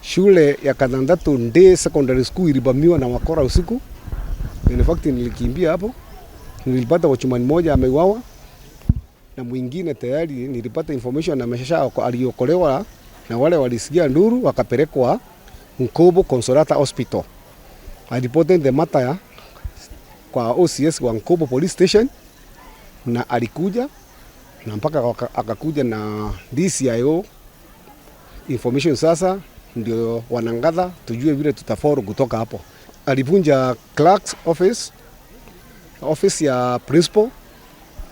shule ya Kathanthatu Day Secondary School ilibamiwa na wakora usiku. In fact nilikimbia hapo. Nilipata wachumani mmoja ameuawa na mwingine tayari nilipata information na amesha aliokolewa na wale walisikia nduru wakapelekwa Nkobo Consolata Hospital. I reported the matter kwa OCS wa Nkobo Police Station na alikuja na mpaka akakuja na DCIO information. Sasa ndio wanangadha tujue vile tutafaulu kutoka hapo. Alivunja clerk's office ya principal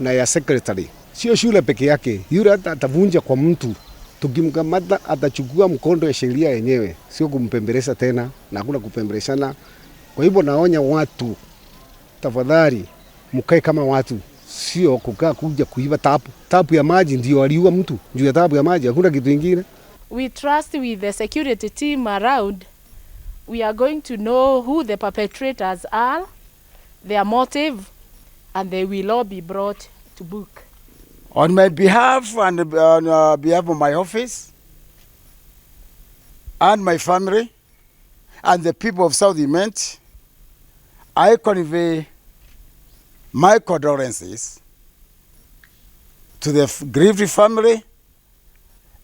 na ya secretary. Sio shule peke yake, yule atavunja kwa mtu. Tukimkamata atachukua mkondo ya sheria yenyewe, sio kumpembeleza tena na hakuna kupembelezana. Kwa hivyo naonya watu, tafadhali mkae kama watu, sio kukaa kuja kuiba tapu ya maji. Ndio aliua mtu juu ya tapu ya maji, hakuna kitu kingine. We trust with the security team around. We are going to know who the perpetrators are, their motive, and they will all be brought to book. On my behalf and on behalf of my office and my family and the people of South Imenti, I convey my condolences to the grieved family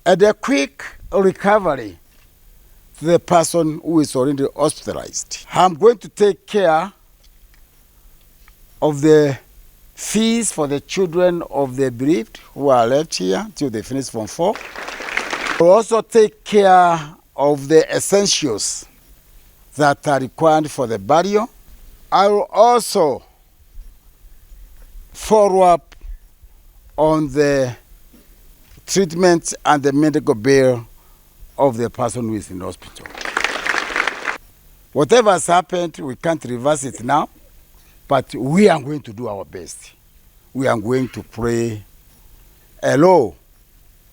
and a quick recovery to the person who is already hospitalized. I'm going to take care of the fees for the children of the bereaved who are left here till they finish Form 4. We'll also take care of the essentials that are required for the burial. I will also follow up on the treatment and the medical bill of the person who is in the hospital. Whatever has happened, we can't reverse it now. But we are going to do our best. We are going to pray a law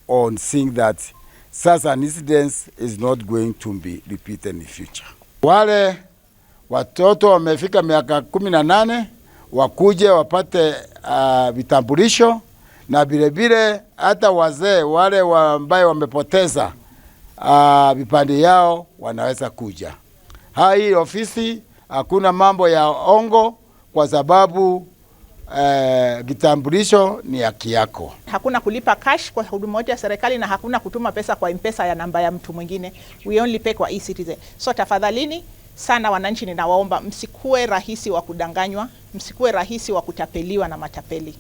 on seeing that such an incident is not going to be repeated in the future. Wale watoto wamefika miaka 18 wakuje wapate vitambulisho, na vile hata wazee wale ambao wamepoteza vipande yao wanaweza kuja. Hii ofisi hakuna mambo ya ongo, kwa sababu kitambulisho ni haki yako. Hakuna kulipa cash kwa huduma yote ya serikali na hakuna kutuma pesa kwa M-Pesa ya namba ya mtu mwingine. We only pay kwa e-Citizen. So tafadhalini sana wananchi, ninawaomba msikuwe rahisi wa kudanganywa, msikuwe rahisi wa kutapeliwa na matapeli.